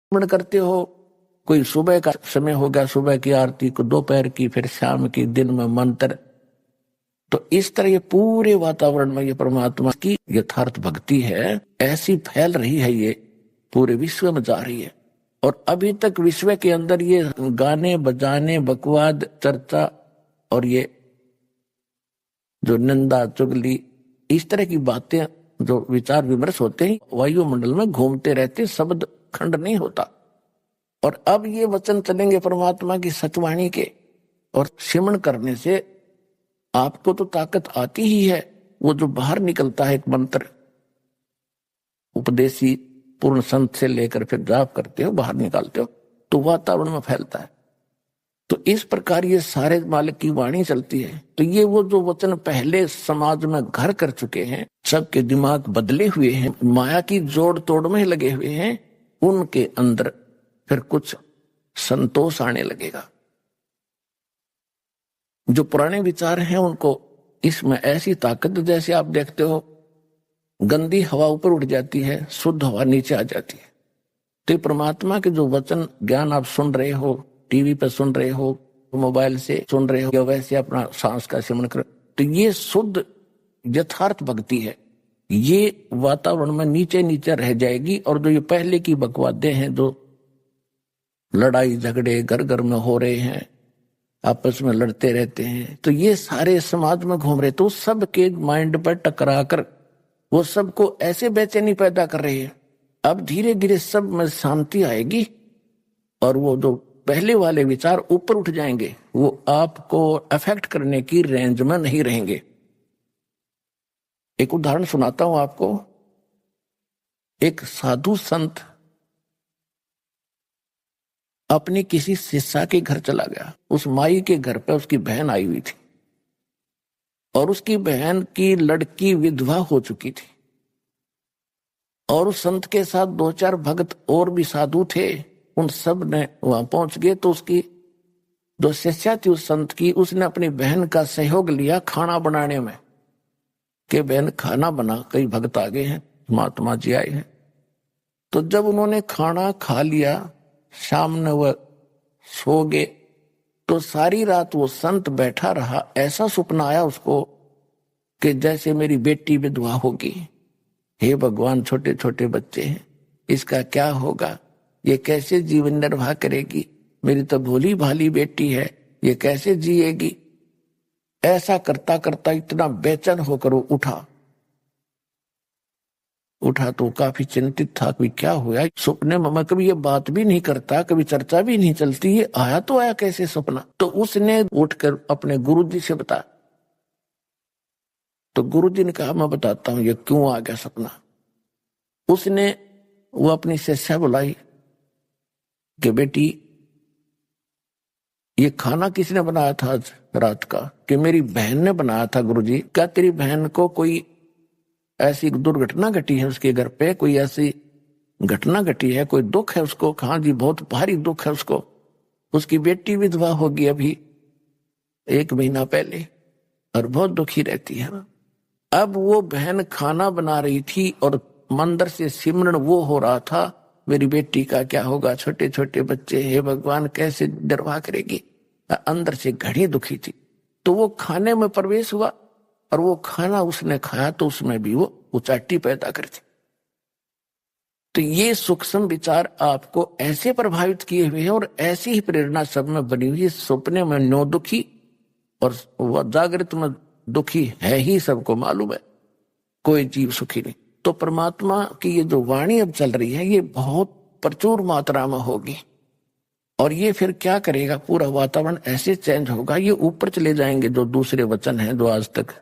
स्मरण करते हो। कोई सुबह का समय हो गया, सुबह की आरती को, दोपहर की, फिर शाम की, दिन में मंत्र। तो इस तरह ये पूरे वातावरण में ये परमात्मा की यथार्थ भक्ति है, ऐसी फैल रही है, ये पूरे विश्व में जा रही है। और अभी तक विश्व के अंदर ये गाने बजाने, बकवाद, चर्चा और ये जो निंदा चुगली, इस तरह की बातें, जो विचार विमर्श होते हैं, वायुमंडल में घूमते रहते, शब्द खंड नहीं होता। और अब ये वचन चलेंगे परमात्मा की सचवाणी के, और सिमरण करने से आपको तो ताकत आती ही है। वो जो बाहर निकलता है एक मंत्र, उपदेशी पूर्ण संत से लेकर फिर जाप करते हो, बाहर निकालते हो, तो वातावरण में फैलता है। तो इस प्रकार ये सारे मालिक की वाणी चलती है। तो ये वो जो वचन पहले समाज में घर कर चुके हैं, सबके दिमाग बदले हुए हैं, माया की जोड़ तोड़ में लगे हुए हैं, उनके अंदर फिर कुछ संतोष आने लगेगा। जो पुराने विचार हैं उनको इसमें ऐसी ताकत, जैसे आप देखते हो गंदी हवा ऊपर उठ जाती है, शुद्ध हवा नीचे आ जाती है। तो परमात्मा के जो वचन ज्ञान आप सुन रहे हो, टीवी पे सुन रहे हो, मोबाइल से सुन रहे हो, या वैसे अपना सांस का सिमरण कर, तो ये शुद्ध यथार्थ भक्ति है। ये वातावरण में नीचे नीचे रह जाएगी। और जो ये पहले की बकवादें हैं, जो लड़ाई झगड़े घर घर में हो रहे हैं, आपस में लड़ते रहते हैं, तो ये सारे समाज में घूम रहे, तो सबके माइंड पर टकरा कर वो सबको ऐसे बेचैनी पैदा कर रही है। अब धीरे धीरे सब में शांति आएगी और वो जो पहले वाले विचार ऊपर उठ जाएंगे, वो आपको अफेक्ट करने की रेंज में नहीं रहेंगे। एक उदाहरण सुनाता हूं आपको। एक साधु संत अपने किसी शिष्या के घर चला गया। उस माई के घर पे उसकी बहन आई हुई थी, और उसकी बहन की लड़की विधवा हो चुकी थी। और उस संत के साथ 2-4 भक्त और भी साधु थे, उन सब ने वहां पहुंच गए। तो उसकी जो शिष्या थी उस संत की, उसने अपनी बहन का सहयोग लिया खाना बनाने में, कि बहन खाना बना, कई भक्त आ गए हैं, महात्मा जी आए हैं। तो जब उन्होंने खाना खा लिया, शाम में वह सो गए, तो सारी रात वो संत बैठा रहा। ऐसा सपना आया उसको कि जैसे मेरी बेटी विधवा होगी, हे भगवान, छोटे छोटे बच्चे हैं, इसका क्या होगा, ये कैसे जीवन निर्वाह करेगी, मेरी तो भोली भाली बेटी है, ये कैसे जिएगी। ऐसा करता करता इतना बेचैन होकर वो उठा तो काफी चिंतित था कि क्या हुआ। सपने में मैं कभी ये बात भी नहीं करता, कभी चर्चा भी नहीं चलती, ये आया तो आया कैसे सपना। तो उसने उठकर अपने गुरुजी से बताया। तो गुरुजी ने कहा मैं बताता हूं ये क्यों आ गया सपना। उसने वो अपनी शिष्या बुलाई कि बेटी, ये खाना किसने बनाया था आज रात का? कि मेरी बहन ने बनाया था गुरुजी। क्या तेरी बहन को कोई ऐसी दुर्घटना घटी है उसके घर पे, कोई ऐसी घटना घटी है, कोई दुख है उसको? हाँ जी, बहुत भारी दुख है उसको, उसकी बेटी विधवा होगी अभी 1 महीना पहले, और बहुत दुखी रहती है। अब वो बहन खाना बना रही थी और मंदिर से सिमरन वो हो रहा था, मेरी बेटी का क्या होगा, छोटे छोटे बच्चे, हे भगवान कैसे निर्वाह करेगी। अंदर से घड़ी दुखी थी। तो वो खाने में प्रवेश हुआ, और वो खाना उसने खाया तो उसमें भी वो उचाटी पैदा करती। तो ये सूक्ष्म विचार आपको ऐसे प्रभावित किए हुए हैं, और ऐसी ही प्रेरणा सब में बनी हुई है। सपने में नो दुखी और वह जागृत में दुखी है ही, सबको मालूम है, कोई जीव सुखी नहीं। तो परमात्मा की ये जो वाणी अब चल रही है, ये बहुत प्रचुर मात्रा में होगी। और ये फिर क्या करेगा, पूरा वातावरण ऐसे चेंज होगा, ये ऊपर चले जाएंगे जो दूसरे वचन हैं जो आज तक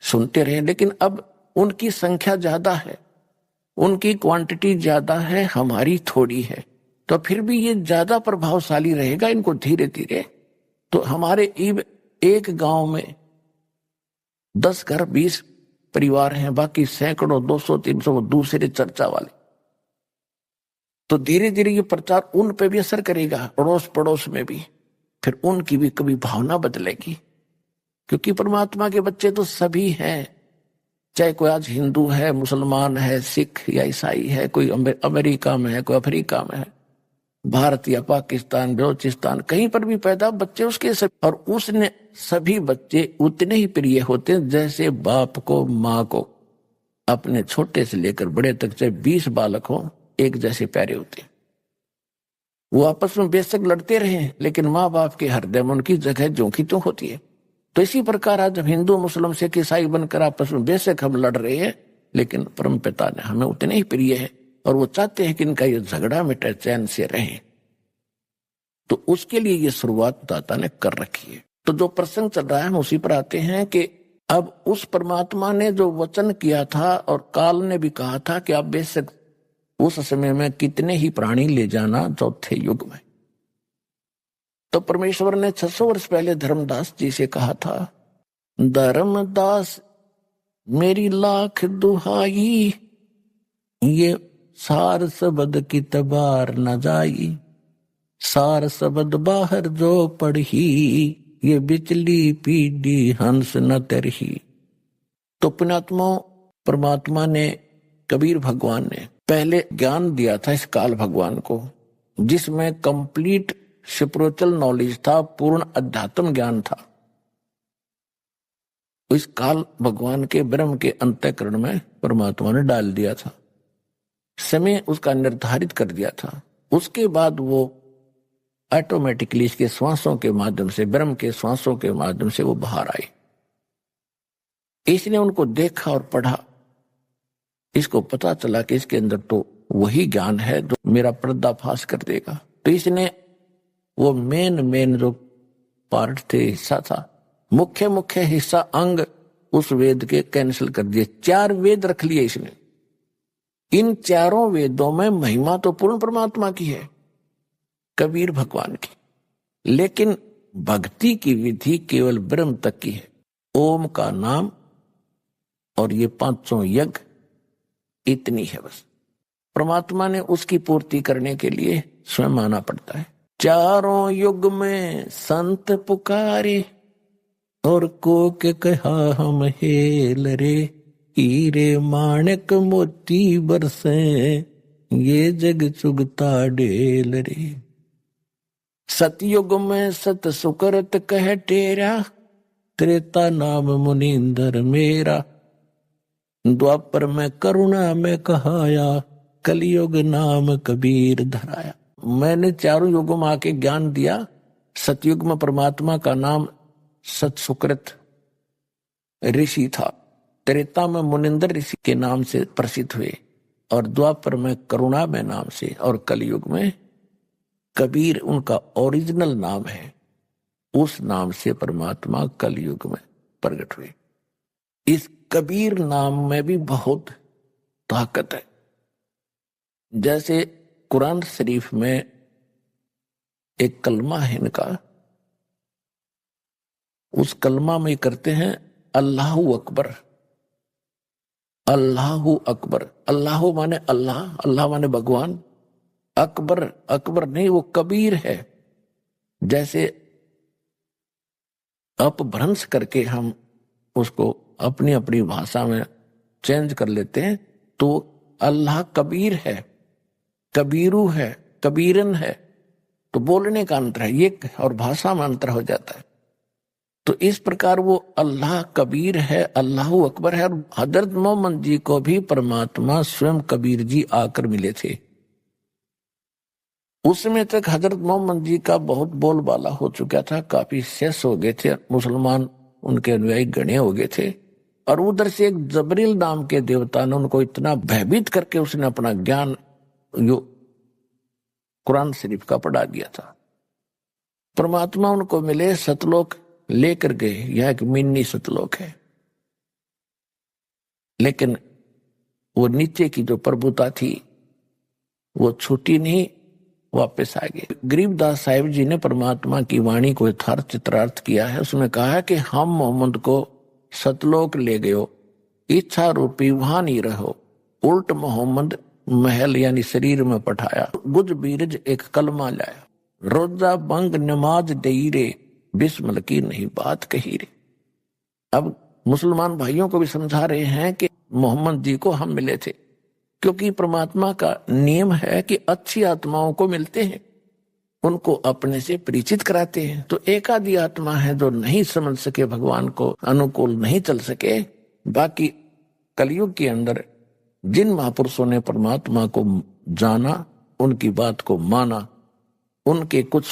सुनते रहे, लेकिन अब उनकी संख्या ज्यादा है, उनकी क्वांटिटी ज्यादा है, हमारी थोड़ी है। तो फिर भी ये ज्यादा प्रभावशाली रहेगा इनको धीरे धीरे। तो हमारे एक गांव में 10 घर 20 परिवार हैं, बाकी सैकड़ों 200-300 दूसरे चर्चा वाले। तो धीरे धीरे ये प्रचार उन पे भी असर करेगा, अड़ोस पड़ोस में भी, फिर उनकी भी कभी भावना बदलेगी। क्योंकि परमात्मा के बच्चे तो सभी हैं, चाहे कोई आज हिंदू है, मुसलमान है, सिख या ईसाई है, कोई अमेरिका में है, कोई अफ्रीका में है, भारत या पाकिस्तान, बलोचिस्तान, कहीं पर भी पैदा बच्चे उसके सब, और उसने सभी बच्चे उतने ही प्रिय होते हैं जैसे बाप को माँ को अपने छोटे से लेकर बड़े तक चाहे 20 बालक हो एक जैसे प्यारे होते हैं। वो आपस में बेशक लड़ते रहे लेकिन माँ बाप के हृदय में उनकी जगह ज्यों की त्यों होती है। तो इसी प्रकार आज जब हिंदू मुस्लिम सिख ईसाई बनकर आपस में बेशक हम लड़ रहे हैं लेकिन परम पिता ने हमें उतने ही प्रिय है और वो चाहते हैं कि इनका ये झगड़ा मिटे, चैन से रहे। तो उसके लिए ये शुरुआत दाता ने कर रखी है। तो जो प्रसंग चल रहा है हम उसी पर आते हैं कि अब उस परमात्मा ने जो वचन किया था और काल ने भी कहा था कि आप बेशक उस समय में कितने ही प्राणी ले जाना चौथे युग में, तो परमेश्वर ने 600 वर्ष पहले धर्मदास जी से कहा था, धर्मदास मेरी लाख दुहाई, ये सार शब्द की तबार न जाई, सार शब्द बाहर जो पढ़ी, ये बिचली पीढ़ी हंस न तरही। तो पुण्यात्मा परमात्मा ने, कबीर भगवान ने पहले ज्ञान दिया था इस काल भगवान को, जिसमें कंप्लीट स्पिरिचुअल नॉलेज था, पूर्ण अध्यात्म ज्ञान था। इस काल भगवान के ब्रह्म के अंतःकरण में परमात्मा ने डाल दिया था, समय उसका निर्धारित कर दिया था। उसके बाद वो ऑटोमेटिकली इसके श्वासों के माध्यम से, ब्रह्म के श्वासों के माध्यम से वो बाहर आई। इसने उनको देखा और पढ़ा, इसको पता चला कि इसके अंदर तो वही ज्ञान है जो मेरा पर्दाफाश कर देगा। तो इसने वो मेन जो पार्ट थे, हिस्सा था, मुख्य हिस्सा, अंग उस वेद के कैंसिल कर दिए। 4 वेद रख लिए इसने। इन चारों वेदों में महिमा तो पूर्ण परमात्मा की है, कबीर भगवान की, लेकिन भक्ति की विधि केवल ब्रह्म तक की है। ओम का नाम और ये 500 यज्ञ, इतनी है बस। परमात्मा ने उसकी पूर्ति करने के लिए स्वयं आना पड़ता है। चारों युग में संत पुकारे और को के कहा हम हेल रे, हीरे माणक मोती बरसे, ये जग चुगता डेल रे। सतयुग में सत सुकरत कह टेरा, त्रेता नाम मुनिंदर मेरा, द्वापर में करुणा में कहाया, कलयुग नाम कबीर धराया। मैंने चारों युगों में आके ज्ञान दिया। सतयुग में परमात्मा का नाम सत सुकृत ऋषि था, त्रेता में मुनिंदर ऋषि के नाम से प्रसिद्ध हुए, और द्वापर में करुणा में नाम से, और कलयुग में कबीर उनका ओरिजिनल नाम है, उस नाम से परमात्मा कलयुग में प्रकट हुए। इस कबीर नाम में भी बहुत ताकत है। जैसे कुरान शरीफ में एक कलमा है इनका, उस कलमा में करते हैं अल्लाहु अकबर। अल्लाहु अकबर, अल्लाह माने अल्लाह, अल्लाह माने भगवान, अकबर, अकबर नहीं, वो कबीर है। जैसे अपभ्रंश करके हम उसको अपनी अपनी भाषा में चेंज कर लेते हैं, तो अल्लाह कबीर है, कबीरू है, कबीरन है, तो बोलने का अंतर है ये, और भाषा में अंतर हो जाता है। तो इस प्रकार वो अल्लाह कबीर है, अल्लाह अकबर है। और हजरत मोहम्मद जी को भी परमात्मा स्वयं कबीर जी आकर मिले थे। उस समय तक हजरत मोहम्मद जी का बहुत बोलबाला हो चुका था, काफी शेष हो गए थे, मुसलमान उनके अनुयायी गणे हो गए थे। और उधर से एक जबरील नाम के देवता ने उनको इतना भयभीत करके उसने अपना ज्ञान जो कुरान शरीफ का पढ़ा दिया था। परमात्मा उनको मिले, सतलोक लेकर गए, यह एक मिनी सतलोक है, लेकिन वो नीचे की जो प्रभुता थी वो छूटी नहीं, वापस आ गए। गरीबदास साहिब जी ने परमात्मा की वाणी को यथार्थ चित्रार्थ किया है। उसमें कहा है कि हम मोहम्मद को सतलोक ले गयो, इच्छा रूपी वहां नहीं रहो, उल्ट मोहम्मद महल यानी शरीर में पठाया, गुज बीरज एक कलमा लाया, रोजा बंग नमाज दई रे, बिस्मिल की नहीं बात कही रे। अब मुसलमान भाइयों को भी समझा रहे हैं कि मोहम्मद जी को हम मिले थे, क्योंकि परमात्मा का नियम है कि अच्छी आत्माओं को मिलते हैं, उनको अपने से परिचित कराते हैं। तो एक आधी आत्मा है जो नहीं समझ सके, भगवान को अनुकूल नहीं चल सके। बाकी कलयुग के अंदर जिन महापुरुषों ने परमात्मा को जाना, उनकी बात को माना, उनके कुछ